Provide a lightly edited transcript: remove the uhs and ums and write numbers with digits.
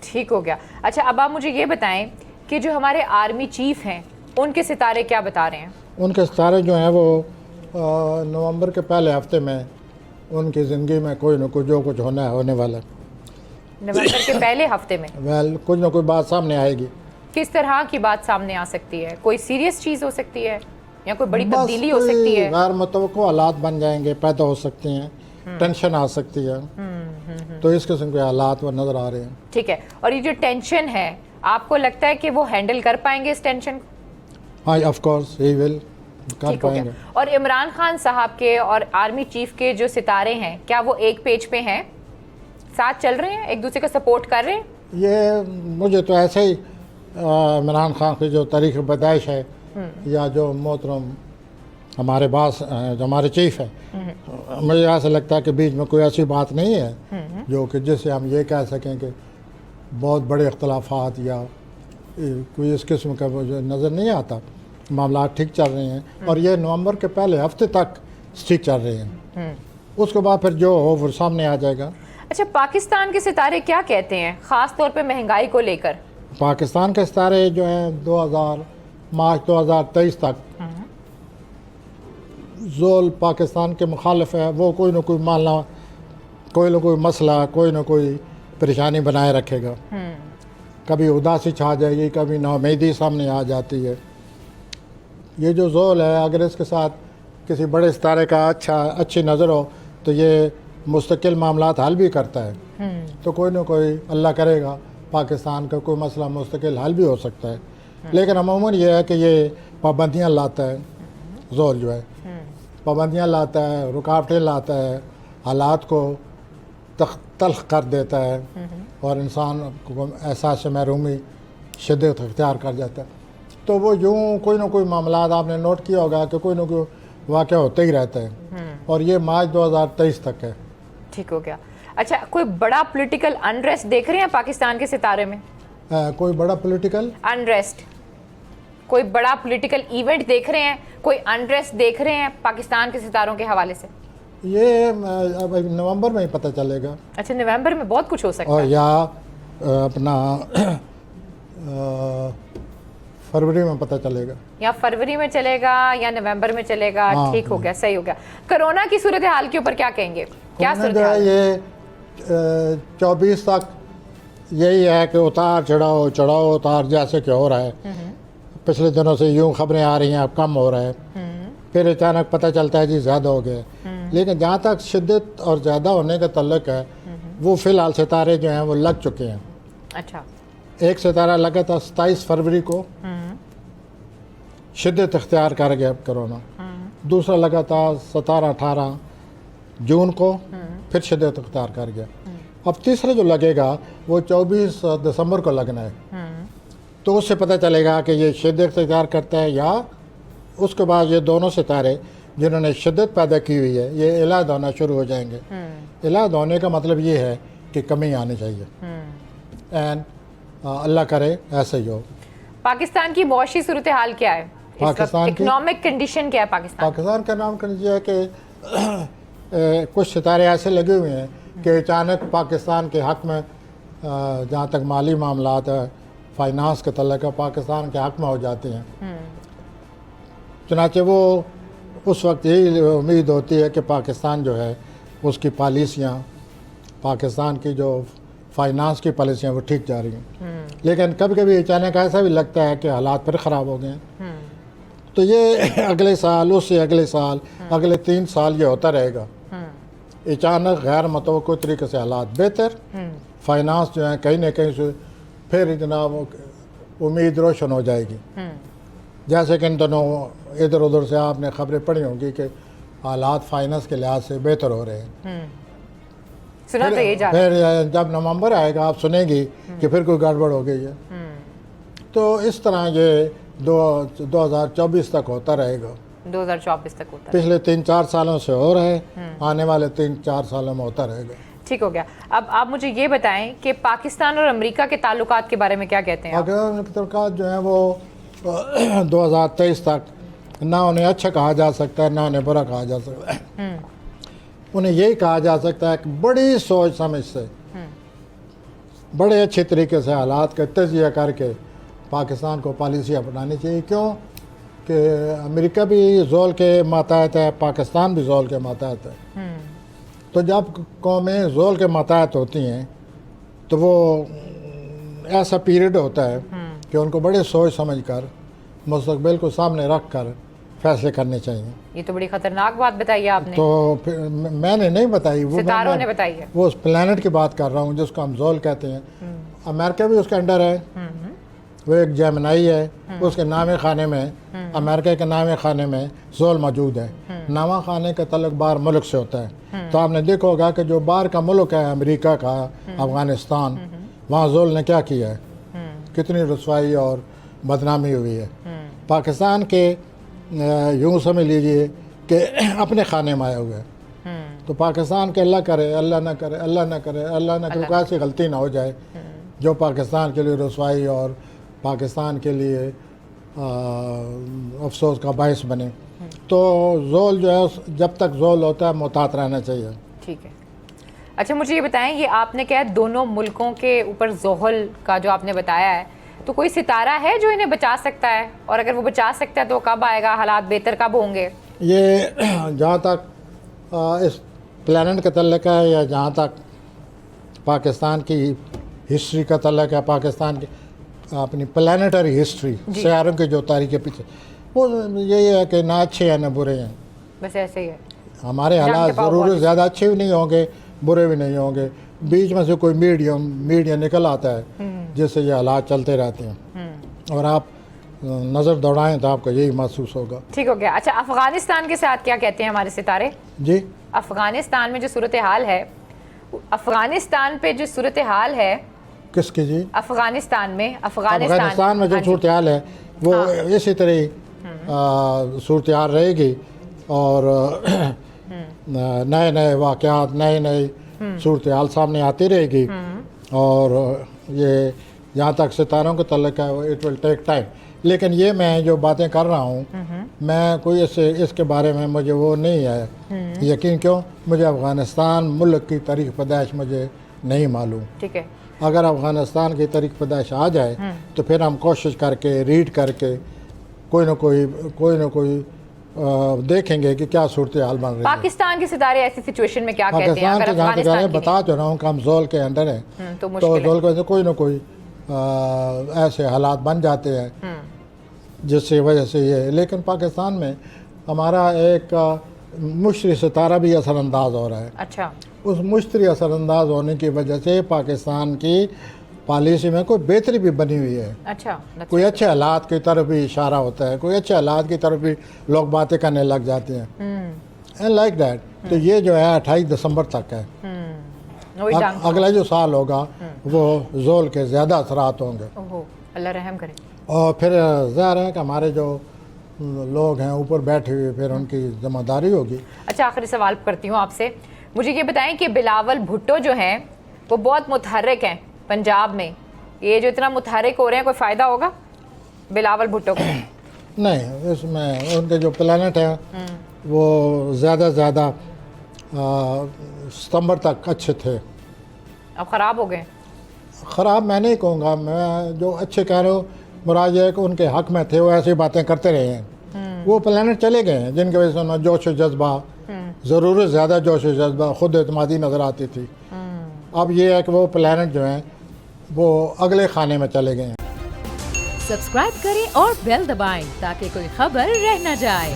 ٹھیک ہو گیا. اچھا اب آپ مجھے یہ بتائیں کہ جو ہمارے آرمی چیف ہیں ان کے ستارے کیا بتا رہے ہیں؟ ان کے ستارے جو ہیں وہ نومبر کے پہلے ہفتے میں ان کی زندگی میں کوئی نہ کوئی جو کچھ ہونا ہے ہونے والا ہے. نومبر کے پہلے ہفتے میں کچھ نہ کوئی بات سامنے آئے گی. کس طرح کی بات سامنے آ سکتی ہے؟ کوئی سیریس چیز ہو سکتی ہے یا کوئی بڑی تبدیلی ہو سکتی ہے؟ غیر متوقع حالات بن جائیں گے، پیدا ہو سکتے ہیں، ٹینشن آ سکتی ہے. تو اس قسم کے حالات وہ نظر آ رہے ہیں. ٹھیک ہے. اور یہ جو ٹینشن ہے آپ کو لگتا ہے کہ وہ ہینڈل کر پائیں گے اس ٹینشن کو؟ ہاں آف کورس ہی ول کر پائیں گے. اور عمران خان صاحب کے اور آرمی چیف کے جو ستارے ہیں کیا وہ ایک پیج پہ ہیں، ساتھ چل رہے ہیں، ایک دوسرے کا سپورٹ کر رہے ہیں؟ یہ مجھے تو ایسے ہی عمران خان کی جو تاریخ پیدائش ہے یا جو محترم ہمارے باس جو ہمارے چیف ہے، مجھے ایسا لگتا ہے کہ بیچ میں کوئی ایسی بات نہیں ہے جو کہ جس سے ہم یہ کہہ سکیں کہ بہت بڑے اختلافات یا کوئی اس قسم کا مجھے نظر نہیں آتا. معاملات ٹھیک چل رہے ہیں اور یہ نومبر کے پہلے ہفتے تک ٹھیک چل رہے ہیں. اس کے بعد پھر جو ہو وہ سامنے آ جائے گا. اچھا پاکستان کے ستارے کیا کہتے ہیں خاص طور پہ مہنگائی کو لے کر؟ پاکستان کے ستارے جو ہیں مارچ 2023 تک زول پاکستان کے مخالف ہے. وہ کوئی نہ کوئی معاملہ، کوئی نہ کوئی مسئلہ، کوئی نہ کوئی پریشانی بنائے رکھے گا. کبھی اداسی چھا جائے گی، کبھی ناامیدی سامنے آ جاتی ہے. یہ جو زول ہے اگر اس کے ساتھ کسی بڑے ستارے کا اچھی نظر ہو تو یہ مستقل معاملات حل بھی کرتا ہے. تو کوئی نہ کوئی اللہ کرے گا پاکستان کا کوئی مسئلہ مستقل حل بھی ہو سکتا ہے. لیکن عموماً یہ ہے کہ یہ پابندیاں لاتا ہے زول جو ہے، پابندیاں لاتا ہے، رکاوٹیں لاتا ہے، حالات کو تلخ کر دیتا ہے اور انسان کو احساس محرومی شدت اختیار کر جاتا ہے. تو وہ یوں کوئی نہ کوئی معاملات آپ نے نوٹ کیا ہوگا کہ کوئی نہ کوئی واقعہ ہوتا ہی رہتا ہے اور یہ مارچ 2023 تک ہے. ٹھیک ہو گیا. اچھا کوئی بڑا پولیٹیکل انریسٹ دیکھ رہے ہیں پاکستان کے ستارے میں؟ کوئی بڑا پولیٹیکل انریسٹ، کوئی بڑا پولیٹیکل ایونٹ دیکھ رہے ہیں، کوئی انریسٹ دیکھ رہے ہیں پاکستان کے ستاروں کے حوالے سے؟ یہ اب نومبر میں ہی پتہ چلے گا. اچھا نومبر میں بہت کچھ ہو سکتا ہے. یا اپنا فروری میں پتہ چلے گا، یا فروری میں چلے گا یا نومبر میں چلے گا. ٹھیک ہو گیا، صحیح ہو گیا. کرونا کی صورتحال کے اوپر کیا کہیں گے؟ کیا صورتحال؟ یہ 24 تک یہی ہے کہ اتار چڑھاؤ چڑھاؤ اتار جیسے کہ ہو رہا ہے. پچھلے دنوں سے یوں خبریں آ رہی ہیں اب کم ہو رہا ہے، پھر اچانک پتہ چلتا ہے جی زیادہ ہو گیا. لیکن جہاں تک شدت اور زیادہ ہونے کا تعلق ہے وہ فی الحال ستارے جو ہیں وہ لگ چکے ہیں. اچھا ایک ستارہ لگا تھا 27 فروری کو، شدت اختیار کر گیا کرونا. دوسرا لگا تھا 17-18 جون کو، پھر شدت اختیار کر گیا. اب تیسرا جو لگے گا وہ 24 دسمبر کو لگنا ہے. تو اس سے پتہ چلے گا کہ یہ شدت اختیار کرتا ہے یا اس کے بعد یہ دونوں ستارے جنہوں نے شدت پیدا کی ہوئی ہے یہ علیحد ہونا شروع ہو جائیں گے. علیحد ہونے کا مطلب یہ ہے کہ کمی آنی چاہیے. اینڈ اللہ کرے ایسے ہی ہو. پاکستان کی معاشی صورتحال کیا ہے؟ پاکستان کی اکنامک کنڈیشن کیا ہے پاکستان کا نام کنڈیشن یہ ہے کہ کچھ ستارے ایسے لگے ہوئے ہیں کہ اچانک پاکستان کے حق میں جہاں تک مالی معاملات ہے، فائنانس کے تعلق ہے، پاکستان کے حق میں ہو جاتے ہیں. چنانچہ وہ اس وقت یہی امید ہوتی ہے کہ پاکستان جو ہے اس کی پالیسیاں، پاکستان کی جو فائنانس کی پالیسیاں وہ ٹھیک جا رہی ہیں. لیکن کبھی کبھی اچانک ایسا بھی لگتا ہے کہ حالات پھر خراب ہو گئے ہیں. تو یہ اگلے سال، اس سے اگلے سال، اگلے 3 سال یہ ہوتا رہے گا. اچانک غیر متوقع طریقے سے حالات بہتر، فائنانس جو ہے کہیں نہ کہیں سے پھر جناب امید روشن ہو جائے گی. جیسے کہ ان دنوں ادھر ادھر سے آپ نے خبریں پڑھی ہوں گی کہ حالات فائنانس کے لحاظ سے بہتر ہو رہے ہیں. پھر جب نومبر آئے گا آپ سنیں گی کہ پھر کوئی گڑبڑ ہو گئی ہے. تو اس طرح یہ 2024 تک ہوتا رہے گا. 2024 تک ہوتا ہے. پچھلے 3-4 سالوں سے ہو رہا ہے، آنے والے 3-4 سالوں میں ہوتا رہے گا. ٹھیک ہو گیا. اب آپ مجھے یہ بتائیں کہ پاکستان اور امریکہ کے تعلقات کے بارے میں کیا کہتے ہیں؟ پاکستان کے تعلقات جو ہیں وہ 2023 تک نہ انہیں اچھا کہا جا سکتا ہے نہ انہیں برا کہا جا سکتا ہے. انہیں یہی کہا جا سکتا ہے کہ بڑی سوچ سمجھ سے بڑے اچھے طریقے سے حالات کا تجزیہ کر کے پاکستان کو پالیسی اپنانی چاہیے. کیوں کہ امریکہ بھی زول کے ماتحت ہے, پاکستان بھی زول کے ماتحت ہے. تو جب قومیں زول کے ماتحت ہوتی ہیں تو وہ ایسا پیریڈ ہوتا ہے کہ ان کو بڑے سوچ سمجھ کر مستقبل کو سامنے رکھ کر فیصلے کرنے چاہیے. یہ تو بڑی خطرناک بات بتائی آپ نے. تو پھر میں نے نہیں بتائی, وہ ستاروں نے بتائی ہے. وہ اس پلانٹ کی بات کر رہا ہوں جس کو ہم زول کہتے ہیں. امریکہ بھی اس کے انڈر ہے, وہ ایک جیمنائی ہے, اس کے نام خانے میں امریکہ کے نام خانے میں زول موجود ہے. نامہ خانے کا تعلق باہر ملک سے ہوتا ہے. تو آپ نے دیکھا ہوگا کہ جو باہر کا ملک ہے امریکہ کا, افغانستان, وہاں زول نے کیا کیا ہے, کتنی رسوائی اور بدنامی ہوئی ہے. پاکستان کے یوں سمجھ لیجئے کہ اپنے خانے میں آئے ہوئے ہیں. تو پاکستان کے اللہ کرے, اللہ نہ کرے, اللہ نہ کرے, اللہ نہ کرے, کوئی ایسی غلطی نہ ہو جائے جو پاکستان کے لیے رسوائی اور پاکستان کے لیے افسوس کا باعث بنے. تو زول جو ہے جب تک زول ہوتا ہے محتاط رہنا چاہیے. ٹھیک ہے. اچھا مجھے یہ بتائیں, یہ آپ نے کیا دونوں ملکوں کے اوپر زحل کا جو آپ نے بتایا ہے, تو کوئی ستارہ ہے جو انہیں بچا سکتا ہے, اور اگر وہ بچا سکتا ہے تو کب آئے گا, حالات بہتر کب ہوں گے؟ یہ جہاں تک اس پلانٹ کا تعلق ہے یا جہاں تک پاکستان کی ہسٹری کا تعلق ہے, پاکستان کی اپنی پلانٹری ہسٹری, سیاروں کی جو تاریخ کے پیچھے, وہ یہی ہے کہ نہ اچھے ہیں نہ برے ہیں. بس ایسے ہی ہے. ہمارے حالات ضرور زیادہ اچھے بھی نہیں ہوں گے, برے بھی نہیں ہوں گے, بیچ میں سے کوئی میڈیا نکل آتا ہے جس سے یہ حالات چلتے رہتے ہیں. اور آپ نظر دوڑائیں تو آپ کو یہی محسوس ہوگا. ٹھیک ہو گیا. اچھا افغانستان کے ساتھ کیا کہتے ہیں ہمارے ستارے؟ جی, افغانستان میں جو صورتحال ہے, افغانستان پہ جو صورتحال ہے, کس کی؟ جی, افغانستان میں جو صورتحال ہے وہ اسی طرح صورتحال رہے گی, اور نئے واقعات, نئی صورتحال سامنے آتی رہے گی. اور یہ جہاں تک ستاروں کا تعلق ہے اٹ ول ٹیک ٹائم. لیکن یہ میں جو باتیں کر رہا ہوں, میں کوئی اس کے بارے میں مجھے وہ نہیں ہے یقین. کیوں؟ مجھے افغانستان ملک کی تاریخ پیدائش مجھے نہیں معلوم. ٹھیک ہے. اگر افغانستان کی تاریخ پیدائش آ جائے تو پھر ہم کوشش کر کے ریڈ کر کے کوئی نہ کوئی دیکھیں گے کہ کیا صورتحال بن رہی ہے. پاکستان کے ستارے ایسی سچویشن میں کیا کہتے ہیں؟ پاکستان کے جہاں تک بتا تو رہا ہوں کہ ہم زول کے انڈر ہیں, تو زول کو کوئی نہ کوئی ایسے حالات بن جاتے ہیں جس کی وجہ سے یہ. لیکن پاکستان میں ہمارا ایک مشترک ستارہ بھی اثر انداز ہو رہا ہے. اچھا. اس مشترک اثر انداز ہونے کی وجہ سے پاکستان کی پالیسی میں کوئی بہتری بھی بنی ہوئی ہے. اچھا. کوئی اچھے حالات کی طرف بھی اشارہ ہوتا ہے, کوئی اچھے حالات کی طرف بھی لوگ باتیں کرنے لگ جاتے ہیں. And like that. تو یہ جو ہے 28 دسمبر تک ہے. اگلا جو سال ہوگا وہ زول کے زیادہ اثرات ہوں گے. اللہ رحم کرے. اور پھر ظاہر ہے کہ ہمارے جو لوگ ہیں اوپر بیٹھے ہوئے, پھر ان کی ذمہ داری ہوگی. اچھا آخری سوال کرتی ہوں آپ سے, مجھے یہ بتائیں کہ بلاول بھٹو جو ہیں وہ بہت متحرک ہیں پنجاب میں, یہ جو اتنا متحرک ہو رہے ہیں کوئی فائدہ ہوگا بلاول بھٹو کو؟ نہیں, اس میں ان کے جو پلانٹ ہیں وہ زیادہ ستمبر تک اچھے تھے, اب خراب ہو گئے. خراب میں نہیں کہوں گا, میں جو اچھے کہہ رہا ہوں مراد یہ ہے کہ ان کے حق میں تھے, وہ ایسی باتیں کرتے رہے ہیں. وہ پلانٹ چلے گئے ہیں جن کی وجہ سے انہیں جوش و جذبہ, ضرورت زیادہ جوش و جذبہ, خود اعتمادی نظر آتی تھی. اب یہ ہے کہ وہ پلانٹ جو ہیں وہ اگلے خانے میں چلے گئے ہیں. سبسکرائب کریں اور بیل دبائیں تاکہ کوئی خبر رہ نہ جائے.